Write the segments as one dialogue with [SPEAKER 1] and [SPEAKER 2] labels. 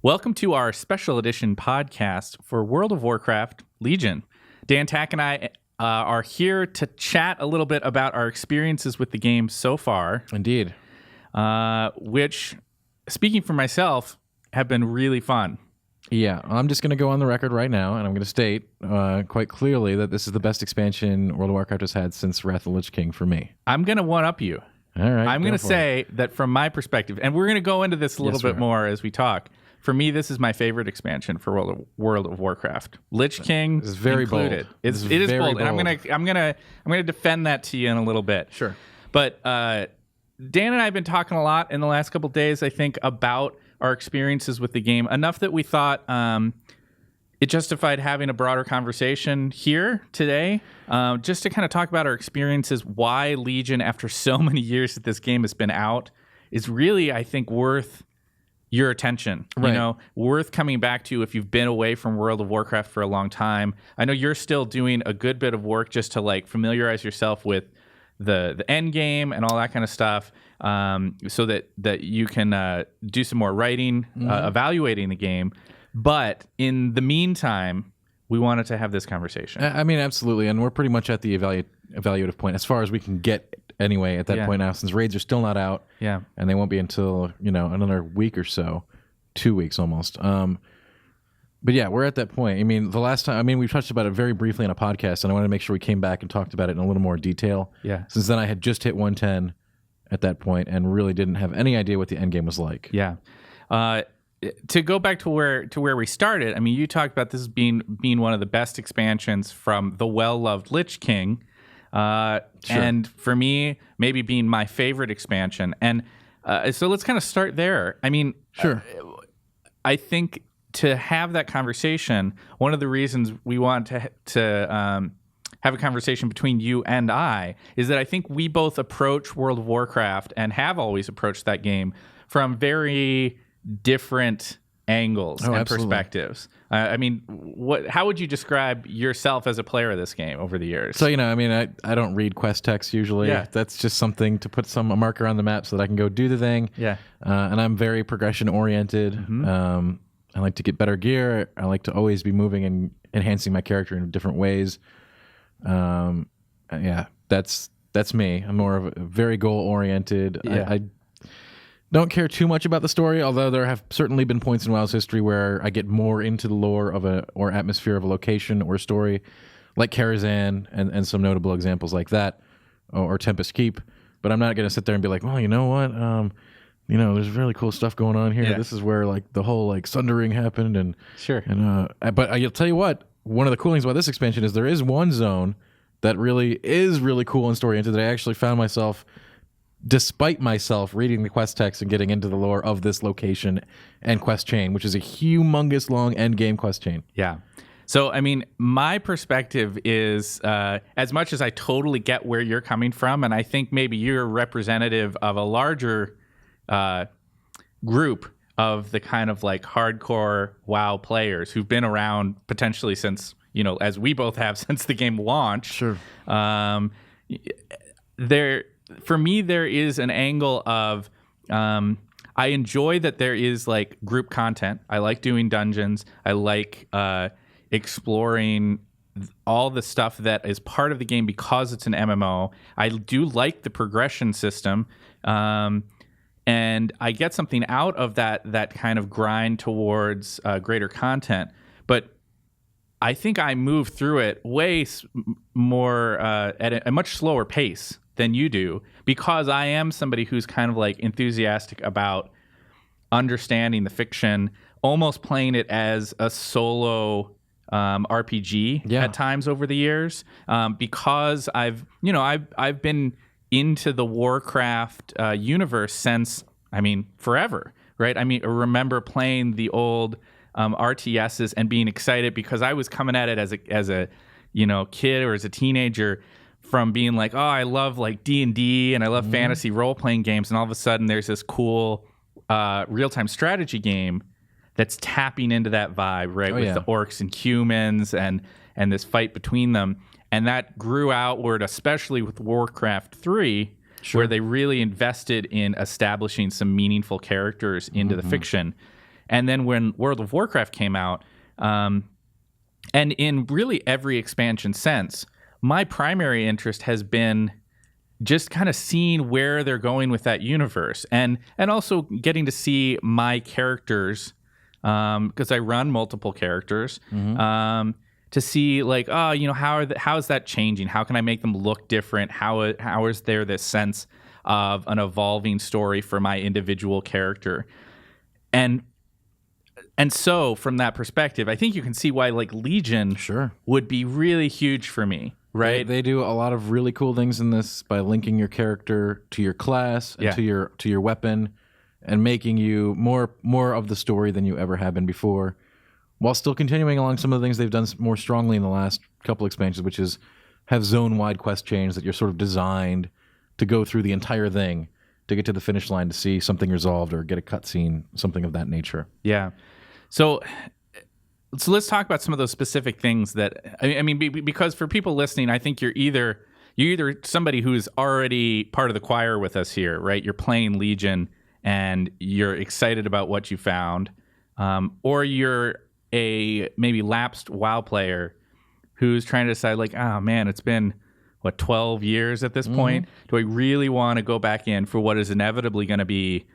[SPEAKER 1] Welcome to our special edition podcast for World of Warcraft Legion. Dan, Tack, and I are here to chat a little bit about our experiences with the game so far.
[SPEAKER 2] Indeed.
[SPEAKER 1] Which, speaking for myself, have been really fun.
[SPEAKER 2] Yeah, I'm just going to go on the record right now, and I'm going to state quite clearly that this is the best expansion World of Warcraft has had since Wrath of the Lich King for me.
[SPEAKER 1] I'm going to one-up you.
[SPEAKER 2] All right.
[SPEAKER 1] I'm going to say that from my perspective, and we're going to go into this a little bit more as we talk. For me, this is my favorite expansion for World of Warcraft. Lich King is very included. Bold. It is bold, and I'm gonna defend that to you in a little bit.
[SPEAKER 2] Sure.
[SPEAKER 1] But Dan and I have been talking a lot in the last couple of days, I think, about our experiences with the game. Enough that we thought it justified having a broader conversation here today, just to kind of talk about our experiences, why Legion, after so many years that this game has been out, is really, I think, worth your attention,
[SPEAKER 2] right.
[SPEAKER 1] You know, worth coming back to if you've been away from World of Warcraft for a long time. I know you're still doing a good bit of work just to like familiarize yourself with the end game and all that kind of stuff, so that you can do some more writing, evaluating the game. But in the meantime, we wanted to have this conversation.
[SPEAKER 2] I mean, absolutely, and we're pretty much at the evaluative point as far as we can get anyway at that point now, since raids are still not out, and they won't be until another week or so, 2 weeks almost. But yeah, we're at that point. I mean, the last time, we touched about it very briefly on a podcast, and I wanted to make sure we came back and talked about it in a little more detail.
[SPEAKER 1] Yeah.
[SPEAKER 2] Since then, I had just hit 110 at that point, and really didn't have any idea what the end game was like.
[SPEAKER 1] Yeah. To go back to where we started, I mean, you talked about this being one of the best expansions from the well-loved Lich King. Sure. And for me, maybe being my favorite expansion. And so let's kind of start there. I mean,
[SPEAKER 2] sure.
[SPEAKER 1] I think to have that conversation, one of the reasons we want to have a conversation between you and I is that I think we both approach World of Warcraft and have always approached that game from very different angles and
[SPEAKER 2] absolutely.
[SPEAKER 1] Perspectives. I mean, how would you describe yourself as a player of this game over the years?
[SPEAKER 2] So, I don't read quest text usually.
[SPEAKER 1] Yeah.
[SPEAKER 2] That's just something to put a marker on the map so that I can go do the thing.
[SPEAKER 1] Yeah.
[SPEAKER 2] And I'm very progression oriented. Mm-hmm. I like to get better gear. I like to always be moving and enhancing my character in different ways. Yeah, that's me. I'm more of a very goal oriented.
[SPEAKER 1] Yeah.
[SPEAKER 2] I don't care too much about the story, although there have certainly been points in WoW's history where I get more into the lore or atmosphere of a location or story, like Karazhan and some notable examples like that, or Tempest Keep. But I'm not going to sit there and be like, well, you know what? There's really cool stuff going on here. Yeah. This is where like the whole like Sundering happened, and
[SPEAKER 1] sure.
[SPEAKER 2] And but I'll tell you what, one of the cool things about this expansion is there is one zone that really is really cool and story oriented that I actually found myself, despite myself reading the quest text and getting into the lore of this location and quest chain, which is a humongous long end game quest chain.
[SPEAKER 1] Yeah. So, I mean, my perspective is, as much as I totally get where you're coming from, and I think maybe you're representative of a larger group of the kind of like hardcore WoW players who've been around potentially since, as we both have since the game launched.
[SPEAKER 2] Sure.
[SPEAKER 1] For me, there is an angle of I enjoy that there is like group content. I like doing dungeons. I like exploring all the stuff that is part of the game because it's an MMO. I do like the progression system, and I get something out of that kind of grind towards greater content. But I think I move through it way more at a much slower pace than you do, because I am somebody who's kind of like enthusiastic about understanding the fiction, almost playing it as a solo RPG at times over the years, because I've been into the Warcraft universe since, forever, right? I remember playing the old RTSs and being excited because I was coming at it as a kid or as a teenager, from being like, oh, I love like D&D and I love fantasy role-playing games, and all of a sudden there's this cool real-time strategy game that's tapping into that vibe, right? With the orcs and humans and this fight between them. And that grew outward, especially with Warcraft 3, where they really invested in establishing some meaningful characters into the fiction. And then when World of Warcraft came out, and in really every expansion since, my primary interest has been just kind of seeing where they're going with that universe, and also getting to see my characters, because I run multiple characters, to see like, oh, you know, how is that changing? How can I make them look different? How is there this sense of an evolving story for my individual character? And so from that perspective, I think you can see why like Legion would be really huge for me. Right,
[SPEAKER 2] they do a lot of really cool things in this by linking your character to your class and to your weapon, and making you more of the story than you ever have been before, while still continuing along some of the things they've done more strongly in the last couple expansions, which is have zone-wide quest chains that you're sort of designed to go through the entire thing to get to the finish line to see something resolved or get a cutscene, something of that nature.
[SPEAKER 1] Yeah, so let's talk about some of those specific things that I mean, because for people listening, I think you're either somebody who's already part of the choir with us here, right? You're playing Legion and you're excited about what you found, or you're a maybe lapsed WoW player who's trying to decide like, oh man, it's been 12 years at this point. Do I really want to go back in for what is inevitably going to be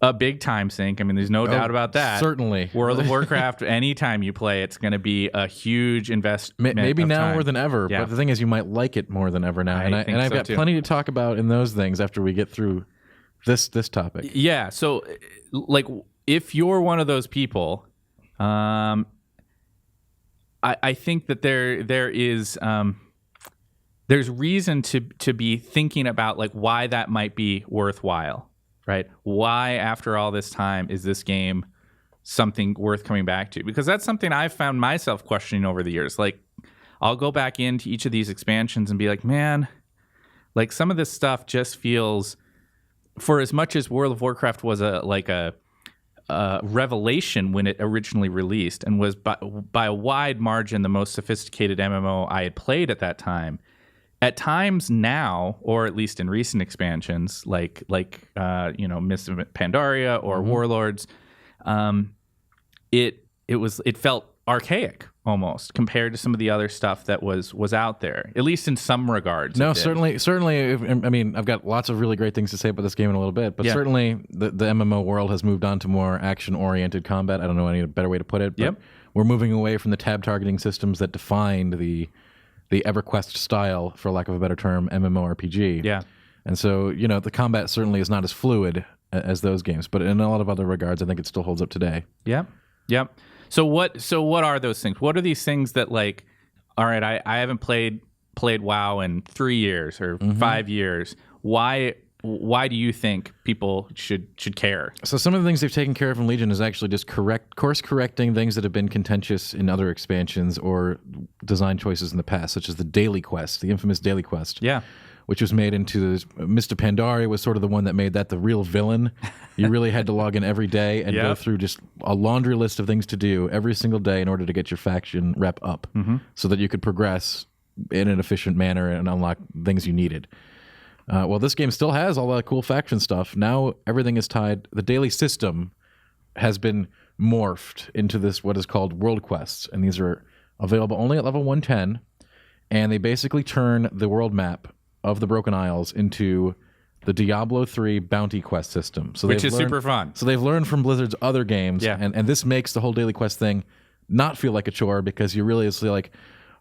[SPEAKER 1] a big time sink? I mean, there's no doubt about that.
[SPEAKER 2] Certainly.
[SPEAKER 1] World of Warcraft, anytime you play, it's going to be a huge investment.
[SPEAKER 2] Maybe now
[SPEAKER 1] time.
[SPEAKER 2] more than ever.
[SPEAKER 1] Yeah.
[SPEAKER 2] But the thing is, you might like it more than ever now. I've got plenty to talk about in those things after we get through this topic.
[SPEAKER 1] Yeah. So, like, if you're one of those people, I think that there is there's reason to be thinking about like why that might be worthwhile. Right? Why, after all this time, is this game something worth coming back to? Because that's something I've found myself questioning over the years. Like, I'll go back into each of these expansions and be like, man, like some of this stuff just feels, for as much as World of Warcraft was a revelation when it originally released and was by a wide margin the most sophisticated MMO I had played at that time. At times now, or at least in recent expansions, like Mists of Pandaria or Warlords, it felt archaic almost compared to some of the other stuff that was out there. At least in some regards.
[SPEAKER 2] No, certainly. I mean, I've got lots of really great things to say about this game in a little bit, but certainly the MMO world has moved on to more action-oriented combat. I don't know any better way to put it. But we're moving away from the tab targeting systems that defined the EverQuest style, for lack of a better term, MMORPG. Yeah. And so, the combat certainly is not as fluid as those games, but in a lot of other regards, I think it still holds up today. Yep.
[SPEAKER 1] So what are those things? What are these things that, like, all right, I haven't played WoW in 3 years or 5 years. Why do you think people should care?
[SPEAKER 2] So some of the things they've taken care of in Legion is actually just course correcting things that have been contentious in other expansions or design choices in the past, such as the daily quest, the infamous daily quest. Yeah. Which was made into this. Mr. Pandaria was sort of the one that made that the real villain. You really had to log in every day and go through just a laundry list of things to do every single day in order to get your faction rep up so that you could progress in an efficient manner and unlock things you needed. Well, this game still has all that cool faction stuff. Now everything is tied. The daily system has been morphed into this, what is called world quests. And these are available only at level 110. And they basically turn the world map of the Broken Isles into the Diablo 3 bounty quest system. So
[SPEAKER 1] which is super fun.
[SPEAKER 2] So they've learned from Blizzard's other games. Yeah. And this makes the whole daily quest thing not feel like a chore, because you really is like,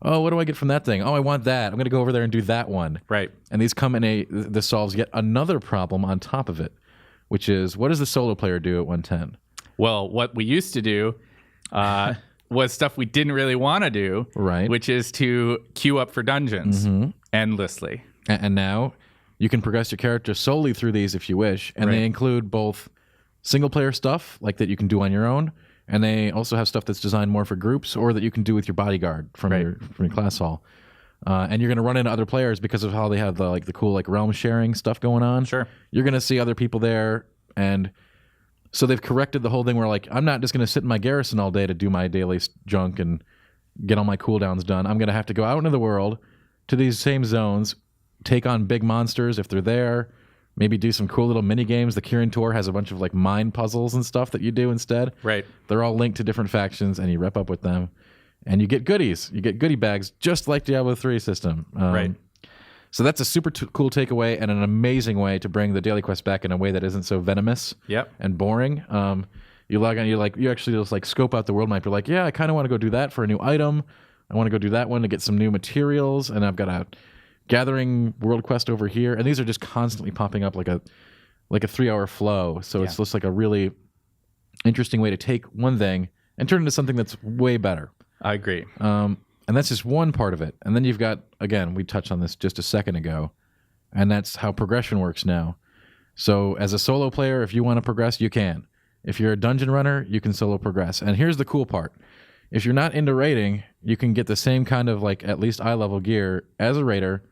[SPEAKER 2] oh, what do I get from that thing? Oh, I want that. I'm going to go over there and do that one. Right. And these come in this solves yet another problem on top of it, which is, what does the solo player do at 110?
[SPEAKER 1] Well, what we used to do was stuff we didn't really want to do, right? Which is to queue up for dungeons endlessly.
[SPEAKER 2] And now you can progress your character solely through these if you wish, and they include both single-player stuff, like that you can do on your own, and they also have stuff that's designed more for groups or that you can do with your bodyguard from your class hall. And you're going to run into other players because of how they have the cool realm sharing stuff going on. Sure. You're going to see other people there, and so they've corrected the whole thing where I'm not just going to sit in my garrison all day to do my daily junk and get all my cooldowns done. I'm going to have to go out into the world to these same zones, take on big monsters if they're there, Maybe do some cool little mini games. The Kirin Tour has a bunch of like mine puzzles and stuff that you do instead.
[SPEAKER 1] Right.
[SPEAKER 2] They're all linked to different factions, and you rep up with them, and you get goodies. You get goodie bags, just like Diablo 3 system.
[SPEAKER 1] Right.
[SPEAKER 2] So that's a super cool takeaway and an amazing way to bring the daily quest back in a way that isn't so venomous and boring. You log on, you actually just like scope out the world map. You're like, yeah, I kind of want to go do that for a new item. I want to go do that one to get some new materials, and I've got a gathering world quest over here. And these are just constantly popping up like a 3-hour flow. So it's just like a really interesting way to take one thing and turn it into something that's way better.
[SPEAKER 1] I agree.
[SPEAKER 2] And that's just one part of it. And then you've got, again, we touched on this just a second ago, and that's how progression works now. So as a solo player, if you want to progress, you can. If you're a dungeon runner, you can solo progress. And here's the cool part. If you're not into raiding, you can get the same kind of like at least eye level gear as a raider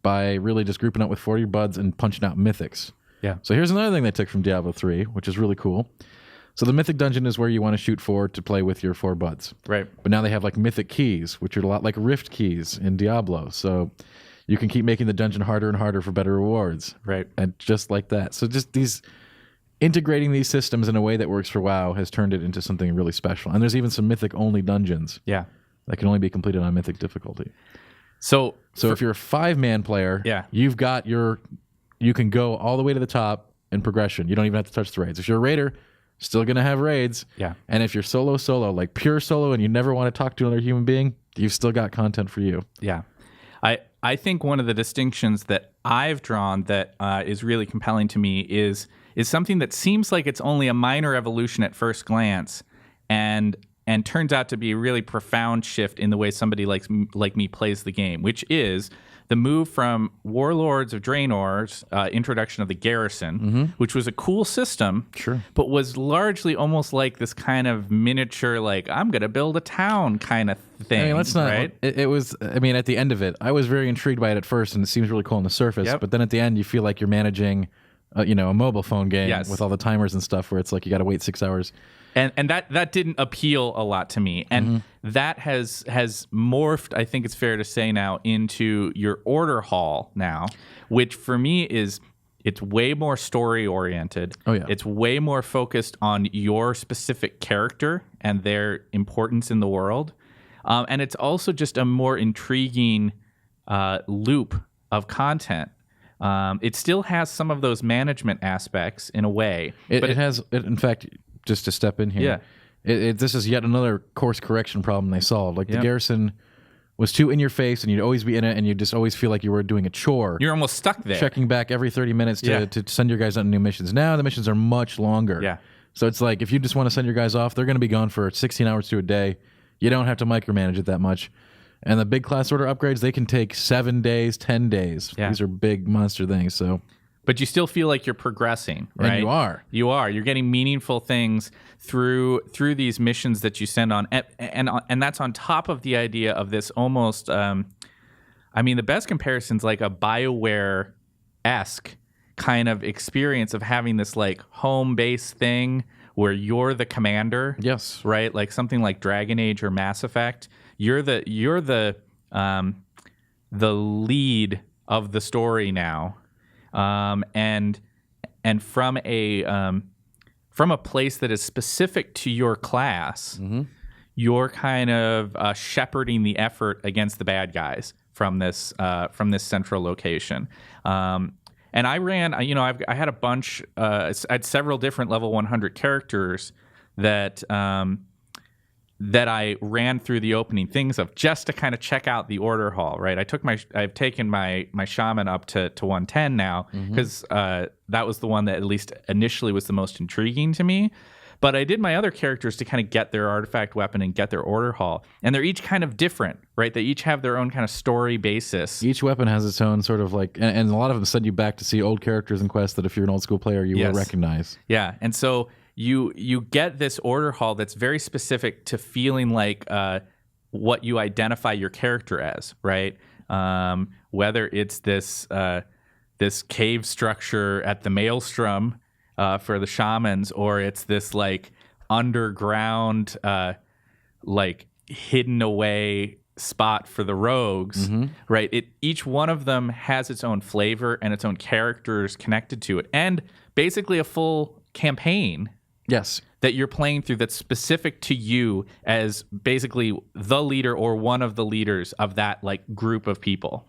[SPEAKER 2] by really just grouping up with 40 buds and punching out mythics.
[SPEAKER 1] Yeah.
[SPEAKER 2] So here's another thing they took from Diablo 3, which is really cool. So the Mythic Dungeon is where you want to shoot for to play with your 4 buds.
[SPEAKER 1] Right.
[SPEAKER 2] But now they have like Mythic Keys, which are a lot like Rift Keys in Diablo. So you can keep making the dungeon harder and harder for better rewards.
[SPEAKER 1] Right.
[SPEAKER 2] And just like that. So just integrating these systems in a way that works for WoW has turned it into something really special. And there's even some Mythic-only dungeons that can only be completed on Mythic difficulty. So if you're a 5-man player, you've got you can go all the way to the top in progression. You don't even have to touch the raids. If you're a raider, still going to have raids.
[SPEAKER 1] Yeah.
[SPEAKER 2] And if you're solo, like pure solo, and you never want to talk to another human being, you've still got content for you.
[SPEAKER 1] Yeah. I think one of the distinctions that I've drawn that is really compelling to me is something that seems like it's only a minor evolution at first glance, and turns out to be a really profound shift in the way somebody like me plays the game, which is the move from Warlords of Draenor's introduction of the Garrison, which was a cool system, but was largely almost like this kind of miniature, like, I'm going to build a town kind of thing.
[SPEAKER 2] I mean, let's not,
[SPEAKER 1] right?
[SPEAKER 2] It was, I mean, at the end of it, I was very intrigued by it at first, and it seems really cool on the surface, but then at the end, you feel like you're managing, a mobile phone game with all the timers and stuff where it's like you got to wait 6 hours.
[SPEAKER 1] And that didn't appeal a lot to me. And that has morphed, I think it's fair to say now, into your order hall now, which for me it's way more story oriented.
[SPEAKER 2] Oh, yeah.
[SPEAKER 1] It's way more focused on your specific character and their importance in the world. And it's also just a more intriguing loop of content. It still has some of those management aspects in a way.
[SPEAKER 2] It has, in fact, just to step in here, this is yet another course correction problem they solved. Like the Garrison was too in your face, and you'd always be in it, and you just always feel like you were doing a chore.
[SPEAKER 1] You're almost stuck there.
[SPEAKER 2] Checking back every 30 minutes to send your guys on new missions. Now the missions are much longer.
[SPEAKER 1] Yeah.
[SPEAKER 2] So it's like if you just want to send your guys off, they're going to be gone for 16 hours to a day. You don't have to micromanage it that much. And the big class order upgrades, they can take 7 days, 10 days. Yeah. These are big monster things. So,
[SPEAKER 1] but you still feel like you're progressing, right?
[SPEAKER 2] And you are.
[SPEAKER 1] You are. You're getting meaningful things through these missions that you send on, and that's on top of the idea of this almost. I mean, the best comparison's like a BioWare-esque kind of experience of having this like home base thing where you're the commander.
[SPEAKER 2] Yes.
[SPEAKER 1] Right. Like something like Dragon Age or Mass Effect. You're the lead of the story now, and from a place that is specific to your class, you're kind of shepherding the effort against the bad guys from this central location. And I ran, I had a bunch. I had several different level 100 characters that I ran through the opening things of just to kind of check out the order hall, right? I've taken my shaman up to 110 now because that was the one that at least initially was the most intriguing to me. But I did my other characters to kind of get their artifact weapon and get their order hall. And they're each kind of different, right? They each have their own kind of story basis.
[SPEAKER 2] Each weapon has its own sort of like, and a lot of them send you back to see old characters in quests that if you're an old school player, you will recognize.
[SPEAKER 1] Yeah, and so you get this order hall that's very specific to feeling like what you identify your character as, right? Whether it's this cave structure at the Maelstrom for the shamans, or it's this like underground, like hidden away spot for the rogues, right? Each one of them has its own flavor and its own characters connected to it, and basically a full campaign.
[SPEAKER 2] Yes.
[SPEAKER 1] That you're playing through that's specific to you as basically the leader or one of the leaders of that like group of people.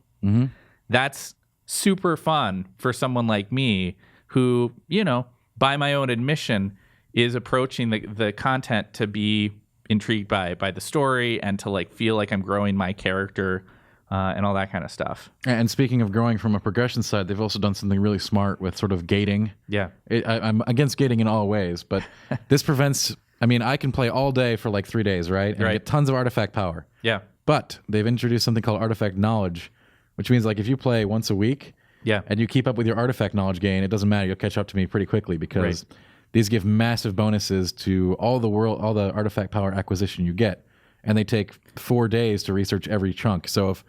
[SPEAKER 1] That's super fun for someone like me who, you know, by my own admission, is approaching the content to be intrigued by the story and to like feel like I'm growing my character and all that kind of stuff.
[SPEAKER 2] And speaking of growing from a progression side, they've also done something really smart with sort of gating.
[SPEAKER 1] Yeah.
[SPEAKER 2] I'm against gating in all ways, but this prevents... I mean, I can play all day for like 3 days, right? And I get tons of artifact power.
[SPEAKER 1] Yeah.
[SPEAKER 2] But they've introduced something called artifact knowledge, which means like if you play once a week and you keep up with your artifact knowledge gain, it doesn't matter. You'll catch up to me pretty quickly because these give massive bonuses to all the artifact power acquisition you get. And they take 4 days to research every chunk. So if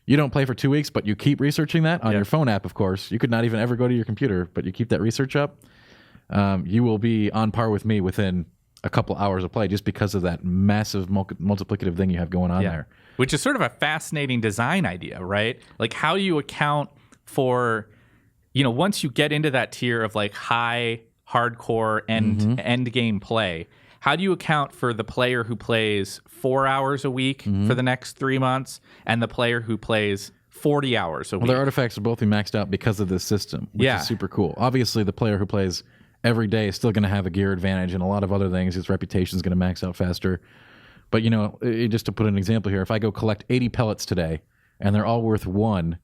[SPEAKER 2] you don't play for 2 weeks, but you keep researching that on your phone app, of course, you could not even ever go to your computer, but you keep that research up, you will be on par with me within a couple hours of play just because of that massive multiplicative thing you have going on there.
[SPEAKER 1] Which is sort of a fascinating design idea, right? Like how do you account for, you know, once you get into that tier of like high hardcore end game play, how do you account for the player who plays 4 hours a week for the next 3 months and the player who plays 40 hours a week?
[SPEAKER 2] Well, their artifacts will both be maxed out because of this system, which is super cool. Obviously, the player who plays every day is still going to have a gear advantage and a lot of other things. His reputation is going to max out faster. But, you know, just to put an example here, if I go collect 80 pellets today and they're all worth 1,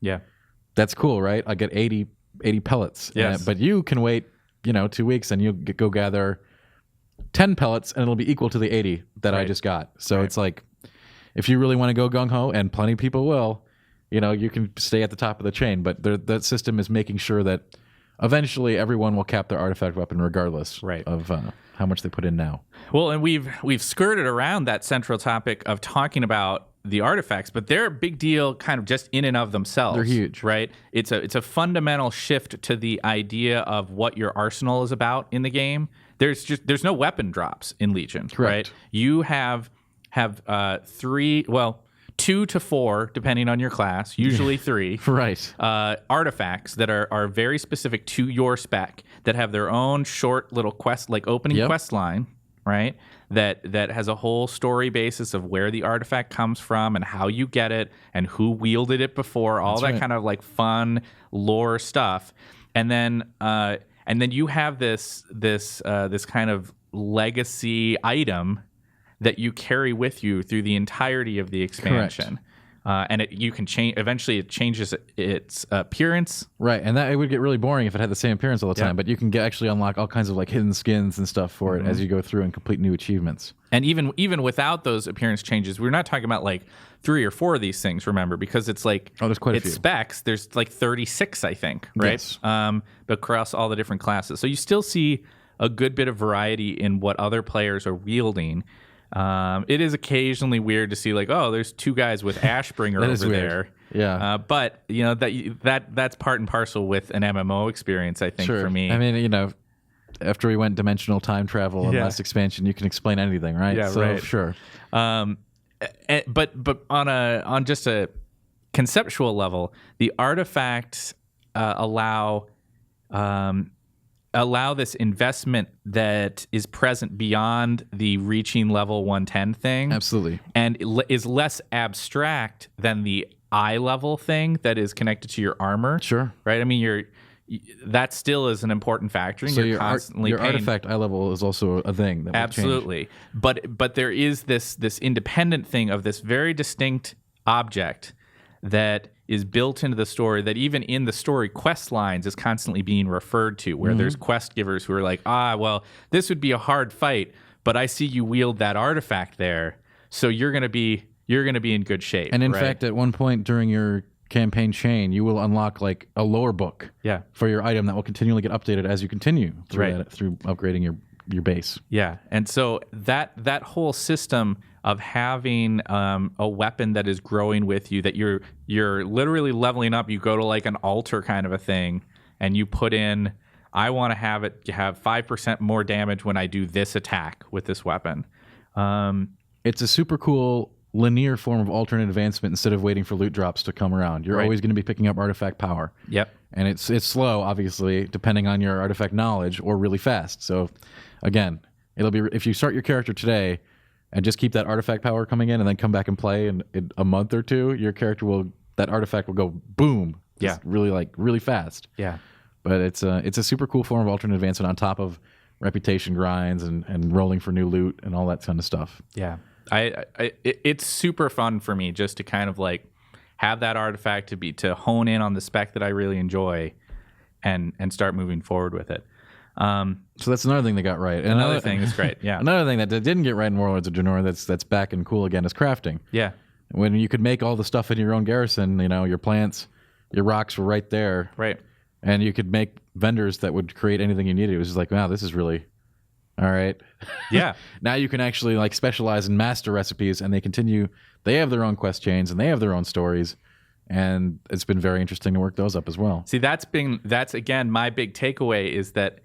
[SPEAKER 2] that's cool, right? I get 80 pellets.
[SPEAKER 1] Yes.
[SPEAKER 2] But you can wait, you know, 2 weeks and you'll go gather 10 pellets and it'll be equal to the 80 that I just got. So it's like, if you really want to go gung-ho, and plenty of people will, you know, you can stay at the top of the chain. But that system is making sure that eventually everyone will cap their artifact weapon regardless of how much they put in now.
[SPEAKER 1] Well, and we've skirted around that central topic of talking about the artifacts, but they're a big deal kind of just in and of themselves.
[SPEAKER 2] They're huge.
[SPEAKER 1] Right? It's a fundamental shift to the idea of what your arsenal is about in the game. There's no weapon drops in Legion, right? You have 2 to 4, depending on your class, usually 3, artifacts that are very specific to your spec, that have their own short little quest, like opening quest line, right? That has a whole story basis of where the artifact comes from and how you get it and who wielded it before, all that kind of like fun lore stuff. And then you have this kind of legacy item that you carry with you through the entirety of the expansion. And you can change. Eventually, it changes its appearance.
[SPEAKER 2] Right, and that it would get really boring if it had the same appearance all the time. But you can actually unlock all kinds of like hidden skins and stuff for it as you go through and complete new achievements.
[SPEAKER 1] And even without those appearance changes, we're not talking about like 3 or 4 of these things. Remember, because it's like
[SPEAKER 2] there's quite a few
[SPEAKER 1] specs. There's like 36, I think, right?
[SPEAKER 2] Yes.
[SPEAKER 1] Across all the different classes, so you still see a good bit of variety in what other players are wielding. It is occasionally weird to see like, oh, there's 2 guys with Ashbringer over there.
[SPEAKER 2] Yeah.
[SPEAKER 1] But you know that's part and parcel with an MMO experience, I think, for me.
[SPEAKER 2] I mean, you know, after we went dimensional time travel and last expansion, you can explain anything, right?
[SPEAKER 1] Yeah,
[SPEAKER 2] so, sure.
[SPEAKER 1] But on just a conceptual level, the artifacts allow this investment that is present beyond the reaching level 110 thing.
[SPEAKER 2] Absolutely.
[SPEAKER 1] And is less abstract than the eye level thing that is connected to your armor.
[SPEAKER 2] Sure.
[SPEAKER 1] Right? I mean, that still is an important factor. And
[SPEAKER 2] so
[SPEAKER 1] you're constantly
[SPEAKER 2] your artifact eye level is also a thing that
[SPEAKER 1] absolutely. But there is this independent thing of this very distinct object that is built into the story, that even in the story quest lines is constantly being referred to, where there's quest givers who are like, well, this would be a hard fight, but I see you wield that artifact there, so you're gonna be in good shape.
[SPEAKER 2] And in fact, at one point during your campaign chain, you will unlock like a lore book for your item that will continually get updated as you continue through upgrading your base.
[SPEAKER 1] Yeah, and so that whole system of having a weapon that is growing with you, that you're literally leveling up. You go to like an altar kind of a thing, and you put in, I want to have it have 5% more damage when I do this attack with this weapon.
[SPEAKER 2] It's a super cool linear form of alternate advancement instead of waiting for loot drops to come around. You're always going to be picking up artifact power.
[SPEAKER 1] Yep.
[SPEAKER 2] And it's slow, obviously, depending on your artifact knowledge, or really fast. So, again, it'll be if you start your character today and just keep that artifact power coming in, and then come back and play in a month or two, your character that artifact will go boom.
[SPEAKER 1] Yeah.
[SPEAKER 2] Really fast.
[SPEAKER 1] Yeah.
[SPEAKER 2] But it's a super cool form of alternate advancement on top of reputation grinds and rolling for new loot and all that kind of stuff.
[SPEAKER 1] Yeah. It's super fun for me just to kind of like have that artifact to hone in on the spec that I really enjoy and start moving forward with it.
[SPEAKER 2] So that's another thing they got right. And
[SPEAKER 1] another thing that's great. Yeah.
[SPEAKER 2] Another thing that they didn't get right in Warlords of Draenor that's back and cool again is crafting.
[SPEAKER 1] Yeah.
[SPEAKER 2] When you could make all the stuff in your own garrison, your plants, your rocks were right there.
[SPEAKER 1] Right.
[SPEAKER 2] And you could make vendors that would create anything you needed. It was just like, wow, this is really all right.
[SPEAKER 1] Yeah.
[SPEAKER 2] Now you can actually like specialize in master recipes, and they have their own quest chains and they have their own stories. And it's been very interesting to work those up as well.
[SPEAKER 1] See, that's again, my big takeaway is that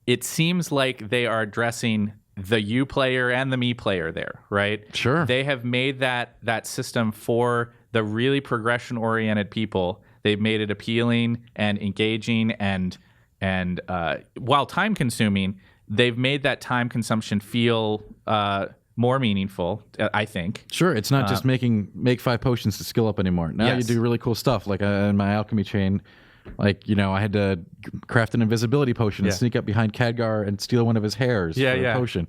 [SPEAKER 1] it seems like they are addressing the you player and the me player there, right?
[SPEAKER 2] Sure.
[SPEAKER 1] They have made that system for the really progression-oriented people. They've made it appealing and engaging and while time-consuming, they've made that time consumption feel more meaningful, I think.
[SPEAKER 2] Sure, it's not just make 5 potions to skill up anymore. Now you do really cool stuff. Like in my alchemy chain, I had to craft an invisibility potion and sneak up behind Khadgar and steal one of his hairs for a potion.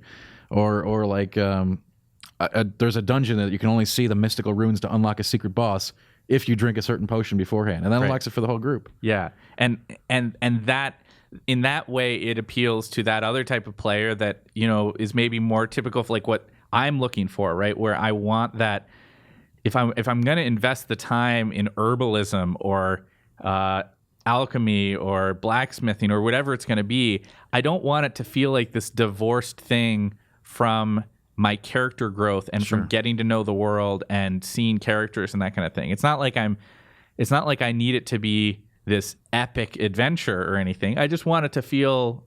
[SPEAKER 2] Or like there's a dungeon that you can only see the mystical runes to unlock a secret boss if you drink a certain potion beforehand, and that unlocks it for the whole group.
[SPEAKER 1] Yeah, and that in that way it appeals to that other type of player that is maybe more typical of like what I'm looking for, right? Where I want that if I'm going to invest the time in herbalism or alchemy or blacksmithing or whatever it's going to be, I don't want it to feel like this divorced thing from my character growth and from getting to know the world and seeing characters and that kind of thing. It's not like I need it to be this epic adventure or anything. I just want it to feel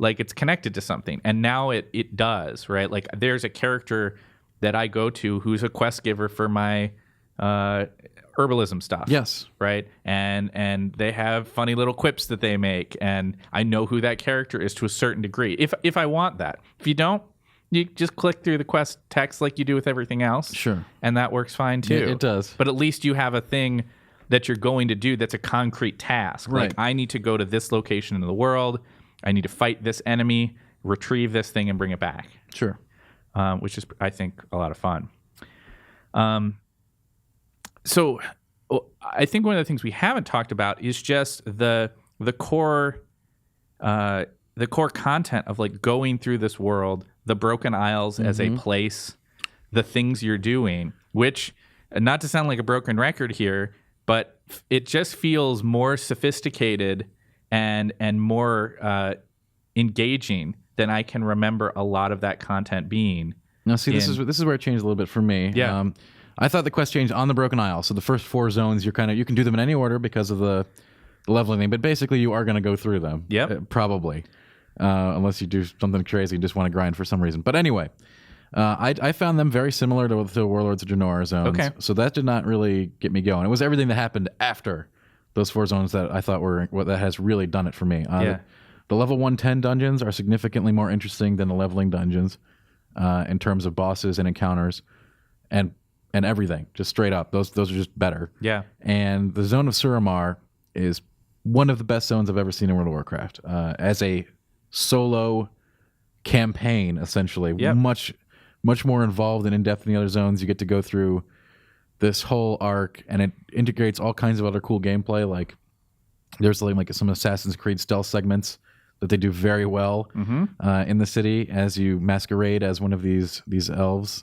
[SPEAKER 1] like it's connected to something. And now it does, right? Like there's a character that I go to who's a quest giver for my herbalism stuff.
[SPEAKER 2] Yes.
[SPEAKER 1] Right? And they have funny little quips that they make, and I know who that character is to a certain degree. If I want that. If you don't, you just click through the quest text like you do with everything else.
[SPEAKER 2] Sure.
[SPEAKER 1] And that works fine too.
[SPEAKER 2] It does.
[SPEAKER 1] But at least you have a thing that you're going to do that's a concrete task.
[SPEAKER 2] Right.
[SPEAKER 1] Like I need to go to this location in the world. I need to fight this enemy, retrieve this thing, and bring it back.
[SPEAKER 2] Sure.
[SPEAKER 1] Which is, I think, a lot of fun. So I think one of the things we haven't talked about is just the core content of like going through this world, the Broken Isles as a place, the things you're doing, which, not to sound like a broken record here, but it just feels more sophisticated and more engaging than I can remember a lot of that content being.
[SPEAKER 2] Now, see, this is where it changed a little bit for me.
[SPEAKER 1] Yeah.
[SPEAKER 2] I thought the quest changed on the Broken Isle. So the first 4 zones, you can do them in any order because of the leveling thing, but basically you are going to go through them.
[SPEAKER 1] Yep.
[SPEAKER 2] Probably. Unless you do something crazy and just want to grind for some reason. But anyway, I found them very similar to the Warlords of Draenor zones.
[SPEAKER 1] Okay.
[SPEAKER 2] So that did not really get me going. It was everything that happened after those 4 zones that I thought were what that has really done it for me. The level 110 dungeons are significantly more interesting than the leveling dungeons in terms of bosses and encounters and everything. Just straight up. Those are just better.
[SPEAKER 1] Yeah.
[SPEAKER 2] And the zone of Suramar is one of the best zones I've ever seen in World of Warcraft. As a solo campaign, essentially.
[SPEAKER 1] Yep.
[SPEAKER 2] Much more involved and in-depth than the other zones. You get to go through this whole arc, and it integrates all kinds of other cool gameplay. Like there's like some Assassin's Creed stealth segments that they do very well in the city as you masquerade as one of these elves.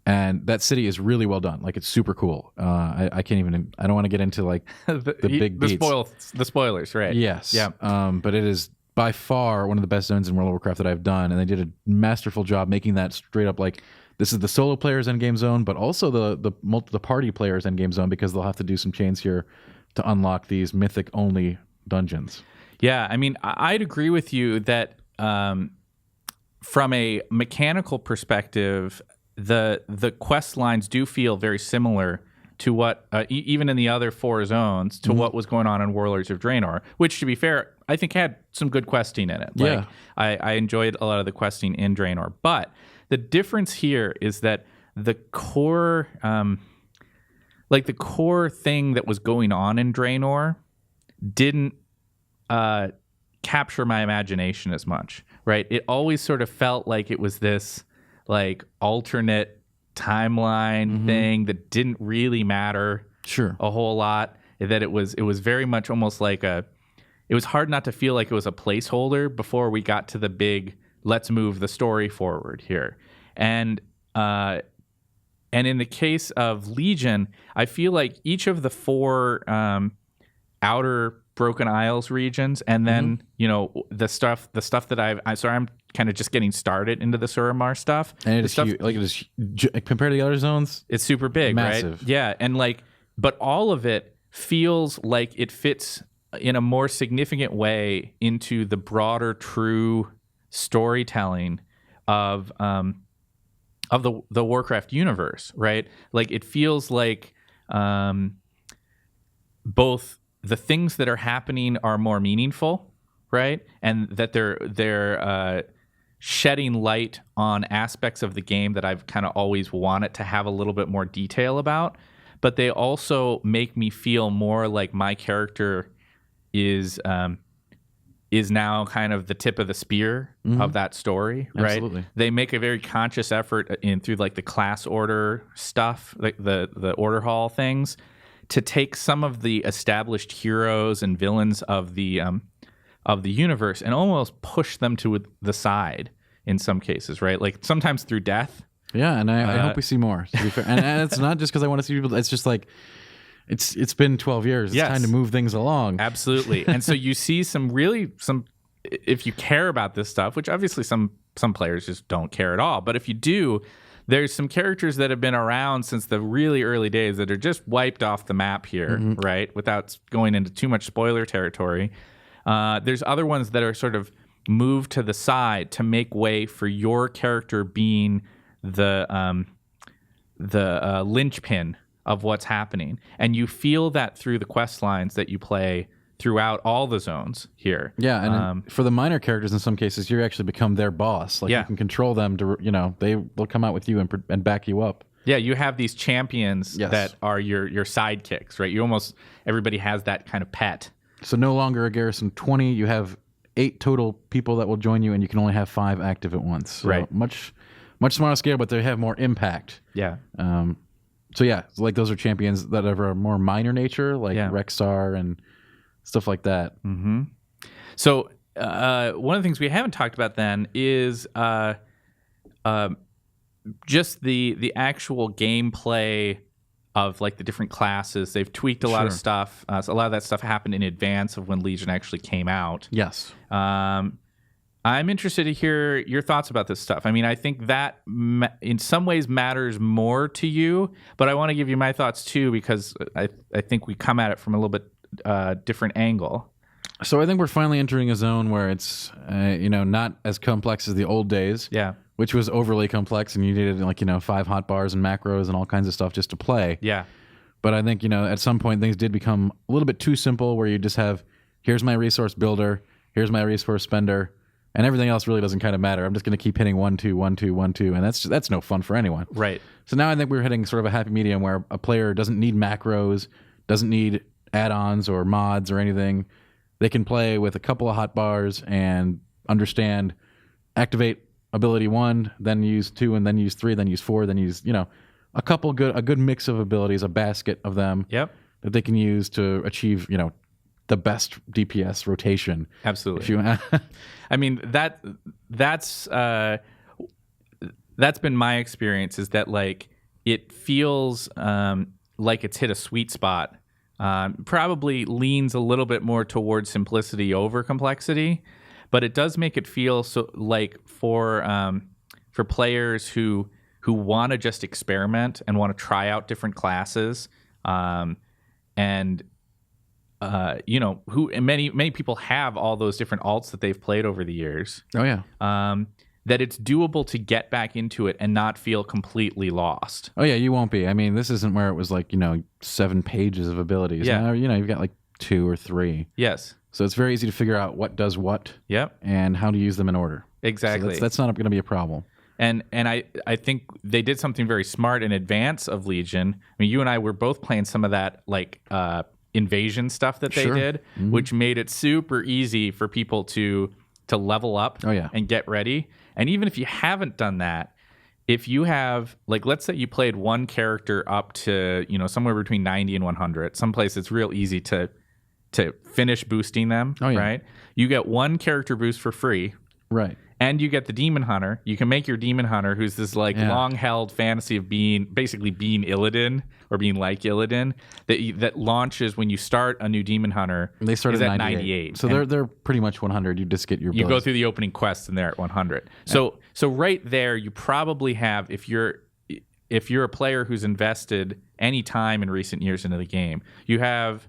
[SPEAKER 2] And that city is really well done. Like it's super cool. I can't even. I don't want to get into like the big beats.
[SPEAKER 1] The spoilers, right?
[SPEAKER 2] Yes.
[SPEAKER 1] Yeah.
[SPEAKER 2] But it is by far one of the best zones in World of Warcraft that I've done, and they did a masterful job making that straight up like this is the solo players endgame zone, but also the party players endgame zone because they'll have to do some chains here to unlock these mythic only dungeons.
[SPEAKER 1] Yeah, I mean, I'd agree with you that from a mechanical perspective, the quest lines do feel very similar to what even in the other 4 zones to what was going on in Warlords of Draenor, which, to be fair, I think had some good questing in it. Like, I enjoyed a lot of the questing in Draenor, but the difference here is that the core the core thing that was going on in Draenor didn't capture my imagination as much, right? It always sort of felt like it was this like alternate timeline thing that didn't really matter a whole lot. That it was very much almost like it was hard not to feel like it was a placeholder before we got to the big let's move the story forward here. And in the case of Legion, I feel like each of the 4 outer Broken Isles regions, and then the stuff that I'm kind of just getting started into the Suramar stuff.
[SPEAKER 2] And it is huge. Like, it is compared to the other zones,
[SPEAKER 1] it's super big,
[SPEAKER 2] massive.
[SPEAKER 1] Right? Yeah, and but all of it feels like it fits in a more significant way into the broader, true storytelling of the Warcraft universe, right? Like, it feels like both the things that are happening are more meaningful, right? And that they're shedding light on aspects of the game that I've kind of always wanted to have a little bit more detail about. But they also make me feel more like my character is now kind of the tip of the spear of that story, right?
[SPEAKER 2] Absolutely.
[SPEAKER 1] They make a very conscious effort through like the class order stuff, like the order hall things, to take some of the established heroes and villains of the universe and almost push them to the side in some cases, right? Like sometimes through death.
[SPEAKER 2] Yeah, and I hope we see more, to be fair. And it's not just because I want to see people. It's just like it's been 12 years. It's time to move things along.
[SPEAKER 1] Absolutely. And so you see some if you care about this stuff, which obviously some players just don't care at all, but if you do, there's some characters that have been around since the really early days that are just wiped off the map here, right? Without going into too much spoiler territory. There's other ones that are sort of moved to the side to make way for your character being the linchpin of what's happening. And you feel that through the quest lines that you play throughout all the zones here.
[SPEAKER 2] Yeah, and for the minor characters, in some cases, you actually become their boss. Like, you can control them to, they'll come out with you and back you up.
[SPEAKER 1] Yeah, you have these champions that are your sidekicks, right? Everybody has that kind of pet.
[SPEAKER 2] So no longer a garrison 20, you have 8 total people that will join you, and you can only have 5 active at once. So
[SPEAKER 1] right.
[SPEAKER 2] Much smaller scale, but they have more impact.
[SPEAKER 1] Yeah.
[SPEAKER 2] So yeah, like those are champions that are more minor nature, like Rexar and stuff like that.
[SPEAKER 1] Mm-hmm. So one of the things we haven't talked about then is just the actual gameplay of like the different classes. They've tweaked a lot of stuff. So a lot of that stuff happened in advance of when Legion actually came out.
[SPEAKER 2] Yes.
[SPEAKER 1] I'm interested to hear your thoughts about this stuff. I mean, I think that in some ways matters more to you, but I want to give you my thoughts too, because I think we come at it from a little bit different angle.
[SPEAKER 2] So I think we're finally entering a zone where it's not as complex as the old days.
[SPEAKER 1] Yeah.
[SPEAKER 2] Which was overly complex, and you needed 5 hotbars and macros and all kinds of stuff just to play.
[SPEAKER 1] Yeah.
[SPEAKER 2] But I think at some point things did become a little bit too simple, where you just have, here's my resource builder, here's my resource spender, and everything else really doesn't kind of matter. I'm just going to keep hitting 1 2 1 2 1 2, and that's no fun for anyone.
[SPEAKER 1] Right.
[SPEAKER 2] So now I think we're hitting sort of a happy medium where a player doesn't need macros, doesn't need add-ons or mods or anything. They can play with a couple of hotbars and understand, activate ability 1, then use 2, and then use 3, then use 4, then use a good mix of abilities, a basket of them.
[SPEAKER 1] Yep.
[SPEAKER 2] That they can use to achieve the best DPS rotation.
[SPEAKER 1] Absolutely. I mean, that's been my experience, is that like it feels like it's hit a sweet spot. Probably leans a little bit more towards simplicity over complexity, but it does make it feel so like for players who want to just experiment and want to try out different classes, and who many people have all those different alts that they've played over the years.
[SPEAKER 2] Oh yeah.
[SPEAKER 1] that it's doable to get back into it and not feel completely lost.
[SPEAKER 2] Oh yeah, you won't be. I mean, this isn't where it was like 7 pages of abilities.
[SPEAKER 1] Yeah.
[SPEAKER 2] Now, you've got like 2 or 3.
[SPEAKER 1] Yes.
[SPEAKER 2] So it's very easy to figure out what does what.
[SPEAKER 1] Yep.
[SPEAKER 2] And how to use them in order.
[SPEAKER 1] Exactly.
[SPEAKER 2] So that's not going to be a problem.
[SPEAKER 1] And I think they did something very smart in advance of Legion. I mean, you and I were both playing some of that like invasion stuff that they did, which made it super easy for people to level up and get ready. And even if you haven't done that, if you have, like, let's say you played one character up to, somewhere between 90 and 100, someplace it's real easy to finish boosting them, right? You get one character boost for free.
[SPEAKER 2] Right.
[SPEAKER 1] And you get the Demon Hunter. You can make your Demon Hunter, who's this like long-held fantasy of being Illidan or being like Illidan, that launches when you start a new Demon Hunter.
[SPEAKER 2] They start
[SPEAKER 1] at 98.
[SPEAKER 2] So they're pretty much 100. You just get your.
[SPEAKER 1] You go through the opening quest and they're at 100. So right there, you probably have, if you're a player who's invested any time in recent years into the game, you have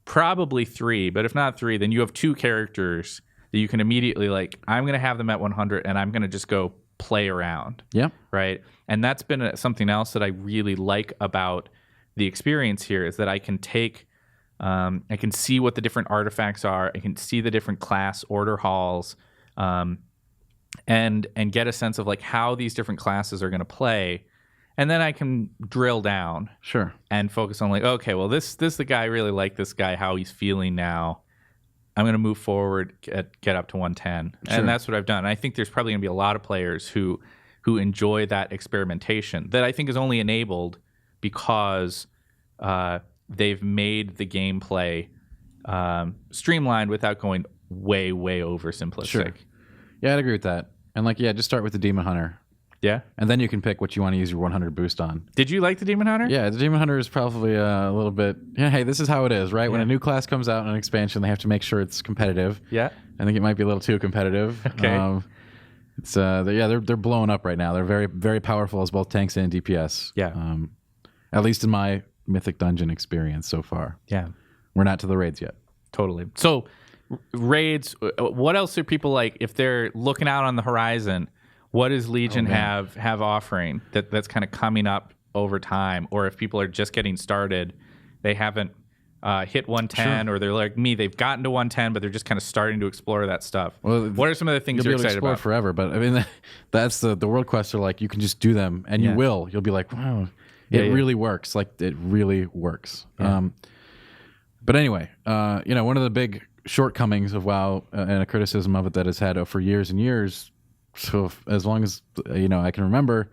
[SPEAKER 1] probably 3. But if not 3, then you have 2 characters that you can immediately I'm going to have them at 100 and I'm going to just go play around.
[SPEAKER 2] Yeah.
[SPEAKER 1] Right. And that's been something else that I really like about the experience here is that I can take, I can see what the different artifacts are. I can see the different class order halls, and get a sense of like how these different classes are going to play. And then I can drill down.
[SPEAKER 2] Sure.
[SPEAKER 1] And focus on like, okay, well, this the guy, I really like this guy, how he's feeling now. I'm going to move forward, get up to 110.
[SPEAKER 2] Sure.
[SPEAKER 1] And that's what I've done. And I think there's probably going to be a lot of players who enjoy that experimentation that I think is only enabled because they've made the gameplay streamlined without going way, way over simplistic.
[SPEAKER 2] Sure. Yeah, I'd agree with that. And just start with the Demon Hunter.
[SPEAKER 1] Yeah.
[SPEAKER 2] And then you can pick what you want to use your 100 boost on.
[SPEAKER 1] Did you like the Demon Hunter?
[SPEAKER 2] Yeah, the Demon Hunter is probably a little bit, hey, this is how it is, right? When a new class comes out in an expansion, they have to make sure it's competitive.
[SPEAKER 1] Yeah.
[SPEAKER 2] I think it might be a little too competitive.
[SPEAKER 1] Okay.
[SPEAKER 2] They're blowing up right now. They're very, very powerful as both tanks and DPS.
[SPEAKER 1] Yeah.
[SPEAKER 2] At least in my Mythic Dungeon experience so far.
[SPEAKER 1] Yeah.
[SPEAKER 2] We're not to the raids yet.
[SPEAKER 1] Totally. So raids, what else are people like if they're looking out on the horizon? What does Legion have offering that's kind of coming up over time? Or if people are just getting started, they haven't hit 110, or they're like me, they've gotten to 110, but they're just kind of starting to explore that stuff. Well, what are some of the things you're excited about?
[SPEAKER 2] Forever, but I mean, that's the world quests are like you can just do them, and you will. You'll be like, wow, it really works. Like it really works.
[SPEAKER 1] Yeah.
[SPEAKER 2] But anyway, one of the big shortcomings of WoW and a criticism of it that it's had for years and years. So as long as I can remember,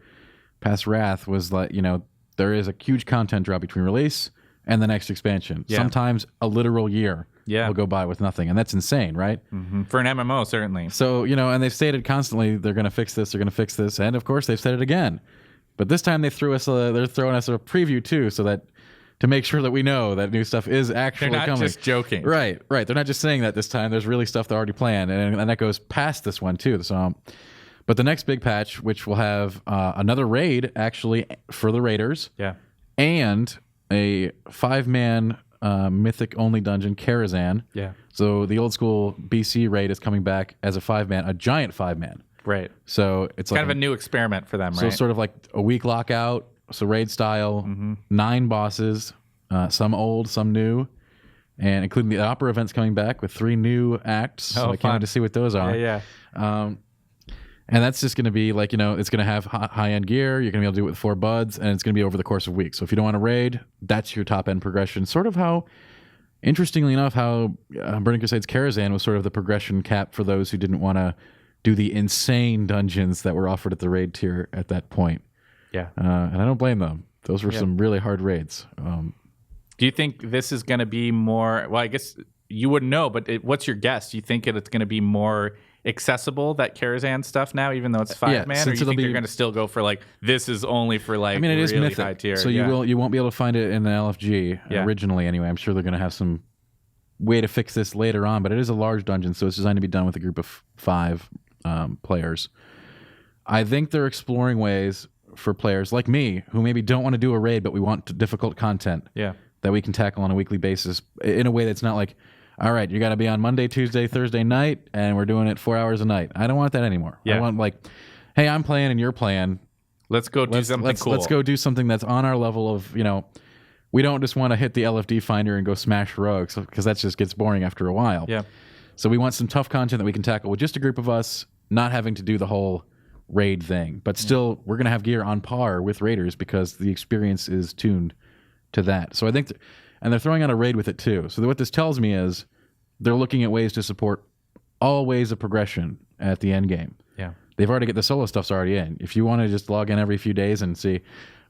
[SPEAKER 2] past Wrath was like there is a huge content drop between release and the next expansion. Yeah. Sometimes a literal year will go by with nothing, and that's insane, right?
[SPEAKER 1] Mm-hmm. For an MMO, certainly.
[SPEAKER 2] So and they've stated constantly they're going to fix this, and of course they've said it again. But this time they're throwing us a preview too, so that to make sure that we know that new stuff is actually coming.
[SPEAKER 1] They're not just joking.
[SPEAKER 2] Right. They're not just saying that this time. There's really stuff they're already planned, and that goes past this one too. So, but the next big patch, which will have another raid actually for the raiders, and a 5-man mythic only dungeon, Karazhan.
[SPEAKER 1] Yeah.
[SPEAKER 2] So the old school BC raid is coming back as a 5-man, a giant 5-man.
[SPEAKER 1] Right.
[SPEAKER 2] So it's
[SPEAKER 1] kind of a new experiment for them, right?
[SPEAKER 2] So sort of like a week lockout. So raid style, 9 bosses, some old, some new, and including the opera events coming back with 3 new acts. So I can't wait to see what those are.
[SPEAKER 1] Yeah.
[SPEAKER 2] And that's just going to be like, it's going to have high-end gear. You're going to be able to do it with 4 buds, and it's going to be over the course of weeks. So if you don't want to raid, that's your top-end progression. Sort of how, interestingly enough, how Burning Crusades Karazhan was sort of the progression cap for those who didn't want to do the insane dungeons that were offered at the raid tier at that point.
[SPEAKER 1] Yeah.
[SPEAKER 2] And I don't blame them. Those were some really hard raids.
[SPEAKER 1] Do you think this is going to be more, well, I guess you wouldn't know, but what's your guess? Do you think it's going to be more accessible, that Karazhan stuff now, even though it's 5-man? Or do you think they're going to still go for like, this is only for like
[SPEAKER 2] it is
[SPEAKER 1] really
[SPEAKER 2] mythic,
[SPEAKER 1] high tier?
[SPEAKER 2] so you won't be able to find it in the LFG originally anyway. I'm sure they're going to have some way to fix this later on, but it is a large dungeon, so it's designed to be done with a group of 5 players. I think they're exploring ways for players like me who maybe don't want to do a raid, but we want difficult content that we can tackle on a weekly basis in a way that's not like, all right, you got to be on Monday, Tuesday, Thursday night, and we're doing it 4 hours a night. I don't want that anymore.
[SPEAKER 1] Yeah.
[SPEAKER 2] I want like, hey, I'm playing and you're playing.
[SPEAKER 1] Let's go do something cool.
[SPEAKER 2] Let's go do something that's on our level of, we don't just want to hit the LFD finder and go smash rogues because that just gets boring after a while.
[SPEAKER 1] Yeah.
[SPEAKER 2] So we want some tough content that we can tackle with just a group of us, not having to do the whole raid thing. But still, we're going to have gear on par with raiders because the experience is tuned to that. So I think, and they're throwing out a raid with it too. So what this tells me is they're looking at ways to support all ways of progression at the end game.
[SPEAKER 1] Yeah.
[SPEAKER 2] They've already got the solo stuff's already in. If you want to just log in every few days and see,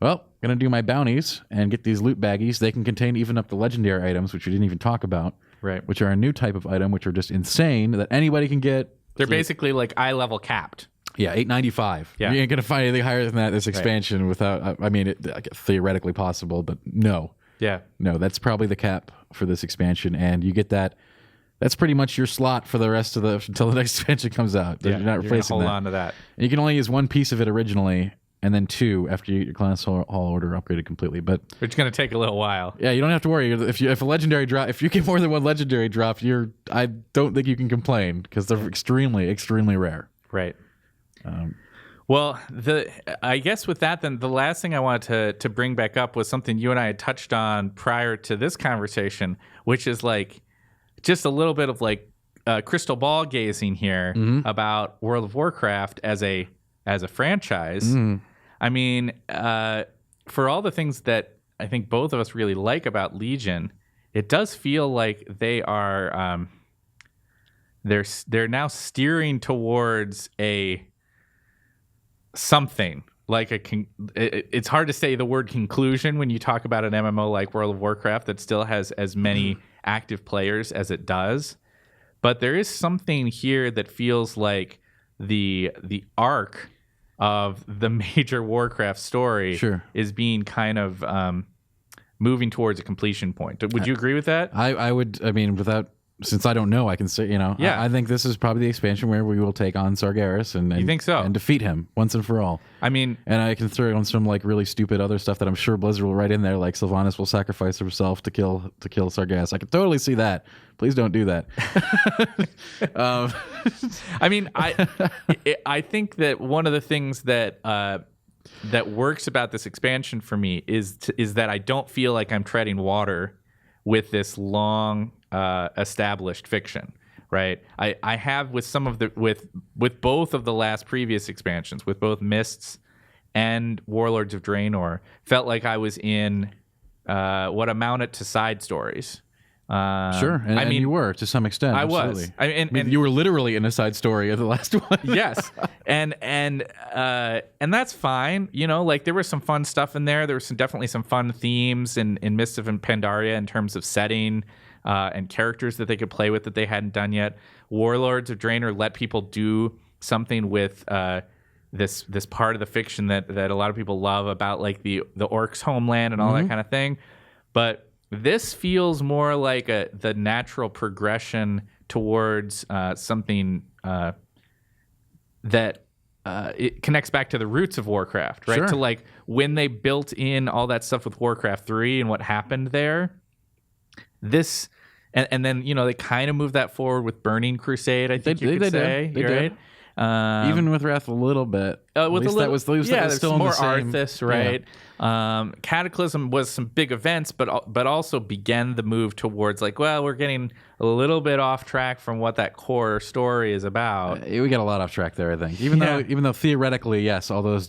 [SPEAKER 2] well, going to do my bounties and get these loot baggies, they can contain even up the legendary items, which we didn't even talk about,
[SPEAKER 1] right?
[SPEAKER 2] Which are a new type of item, which are just insane that anybody can get.
[SPEAKER 1] They're basically like eye level capped.
[SPEAKER 2] Yeah, 895.
[SPEAKER 1] Yeah.
[SPEAKER 2] You ain't going to find anything higher than that this expansion without, I mean, theoretically possible, but no.
[SPEAKER 1] Yeah.
[SPEAKER 2] No, that's probably the cap for this expansion, and you get that. That's pretty much your slot for the rest of until the next expansion comes out.
[SPEAKER 1] Yeah,
[SPEAKER 2] you're not replacing
[SPEAKER 1] hold
[SPEAKER 2] that.
[SPEAKER 1] on to that.
[SPEAKER 2] And you can only use one piece of it originally, and then two after you get your class hall order upgraded completely. But
[SPEAKER 1] it's going to take a little while.
[SPEAKER 2] Yeah, you don't have to worry. If a legendary drop, if you get more than one legendary drop, I don't think you can complain because they're extremely, extremely rare.
[SPEAKER 1] Right. Well, I guess with that, then the last thing I wanted to bring back up was something you and I had touched on prior to this conversation, which is like just a little bit of like crystal ball gazing here about World of Warcraft as a franchise. I mean, for all the things that I think both of us really like about Legion, it does feel like they are they're now steering towards something like it's hard to say the word conclusion when you talk about an MMO like World of Warcraft that still has as many active players as it does. But there is something here that feels like the arc of the major Warcraft story is being kind of moving towards a completion point. Would you agree with that?
[SPEAKER 2] I would. I mean, since I don't know, I can say,
[SPEAKER 1] Yeah.
[SPEAKER 2] I think this is probably the expansion where we will take on Sargeras and
[SPEAKER 1] you think so?
[SPEAKER 2] And defeat him once and for all.
[SPEAKER 1] I mean,
[SPEAKER 2] and I can throw on some like really stupid other stuff that I'm sure Blizzard will write in there, like Sylvanas will sacrifice herself to kill Sargeras. I can totally see that. Please don't do that.
[SPEAKER 1] I mean, I think that one of the things that works about this expansion for me is that I don't feel like I'm treading water with this long established fiction, right? I have with some of with both of the last previous expansions, with both Mists and Warlords of Draenor, felt like I was in what amounted to side stories.
[SPEAKER 2] Sure, and, I mean, you were to some extent.
[SPEAKER 1] I
[SPEAKER 2] absolutely.
[SPEAKER 1] was. I mean,
[SPEAKER 2] you were literally in a side story of the last one.
[SPEAKER 1] Yes, and that's fine. Like there was some fun stuff in there. There was definitely some fun themes in Mists of Pandaria in terms of setting and characters that they could play with that they hadn't done yet. Warlords of Draenor let people do something with this part of the fiction that a lot of people love about, like the orcs' homeland and all that kind of thing, but. This feels more like the natural progression towards something that it connects back to the roots of Warcraft, right?
[SPEAKER 2] Sure.
[SPEAKER 1] To like when they built in all that stuff with Warcraft 3 and what happened there. This and then they kind of moved that forward with Burning Crusade. I think you could say,
[SPEAKER 2] they
[SPEAKER 1] right?
[SPEAKER 2] did. Even with Wrath a little bit.
[SPEAKER 1] With a little,
[SPEAKER 2] that was still
[SPEAKER 1] more
[SPEAKER 2] in the same,
[SPEAKER 1] Arthas, right? Yeah. Cataclysm was some big events, but also began the move towards like, well, we're getting a little bit off track from what that core story is about.
[SPEAKER 2] We got a lot off track there, I think. Even though theoretically, yes, all those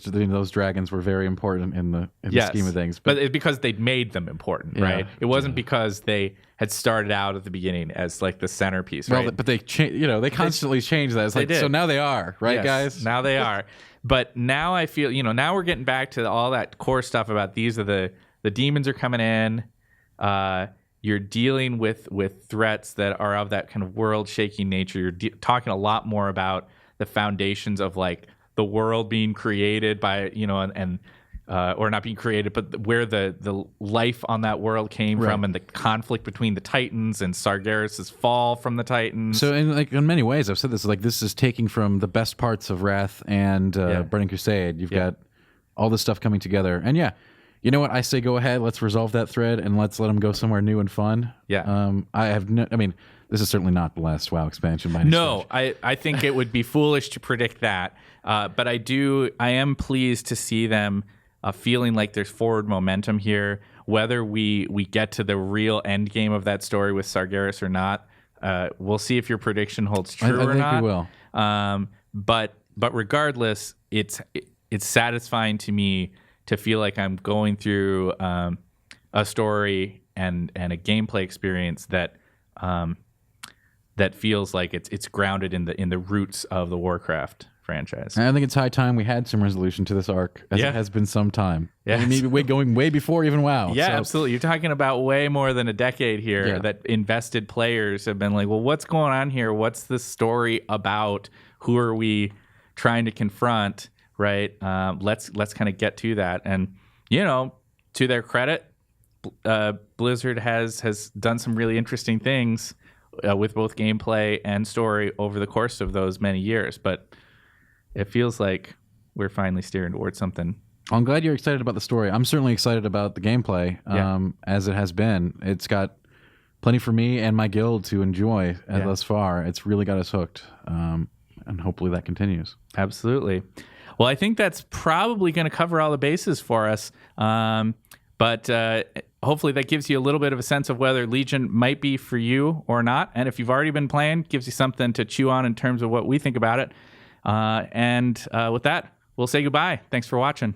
[SPEAKER 2] dragons were very important in the scheme of things.
[SPEAKER 1] But it's because they made them important, right? It wasn't because they had started out at the beginning as like the centerpiece, right?
[SPEAKER 2] Well, but they they constantly change that. It's like, so now they are, right,
[SPEAKER 1] yes,
[SPEAKER 2] guys?
[SPEAKER 1] Now they are. But now I feel, now we're getting back to all that core stuff about these are the demons are coming in. You're dealing with threats that are of that kind of world-shaking nature. You're talking a lot more about the foundations of like the world being created by, or not being created, but where the life on that world came from, and the conflict between the Titans and Sargeras' fall from the Titans.
[SPEAKER 2] So in many ways, I've said this, like this is taking from the best parts of Wrath and Burning Crusade. You've got all this stuff coming together. And You know what? I say go ahead. Let's resolve that thread and let's let them go somewhere new and fun.
[SPEAKER 1] Yeah.
[SPEAKER 2] I mean, this is certainly not the last WoW expansion by any
[SPEAKER 1] No,
[SPEAKER 2] stretch.
[SPEAKER 1] I think it would be foolish to predict that. But I am pleased to see them feeling like there's forward momentum here. Whether we get to the real end game of that story with Sargeras or not, we'll see if your prediction holds true or
[SPEAKER 2] I think
[SPEAKER 1] not.
[SPEAKER 2] we will.
[SPEAKER 1] But regardless, it's satisfying to me to feel like I'm going through a story and a gameplay experience that that feels like it's grounded in the roots of the Warcraft franchise.
[SPEAKER 2] And I think it's high time we had some resolution to this arc, as it has been some time.
[SPEAKER 1] Yeah.
[SPEAKER 2] I mean, going way before even WoW.
[SPEAKER 1] Yeah,
[SPEAKER 2] So,
[SPEAKER 1] absolutely. You're talking about way more than a decade here.
[SPEAKER 2] Yeah.
[SPEAKER 1] That invested players have been like, well, what's going on here? What's this story about? Who are we trying to confront? Right. Let's kind of get to that. And to their credit, Blizzard has done some really interesting things with both gameplay and story over the course of those many years. But it feels like we're finally steering towards something.
[SPEAKER 2] I'm glad you're excited about the story. I'm certainly excited about the gameplay, as it has been. It's got plenty for me and my guild to enjoy thus far. It's really got us hooked, and hopefully that continues.
[SPEAKER 1] Absolutely. Well, I think that's probably going to cover all the bases for us. But hopefully that gives you a little bit of a sense of whether Legion might be for you or not. And if you've already been playing, gives you something to chew on in terms of what we think about it. And with that, we'll say goodbye. Thanks for watching.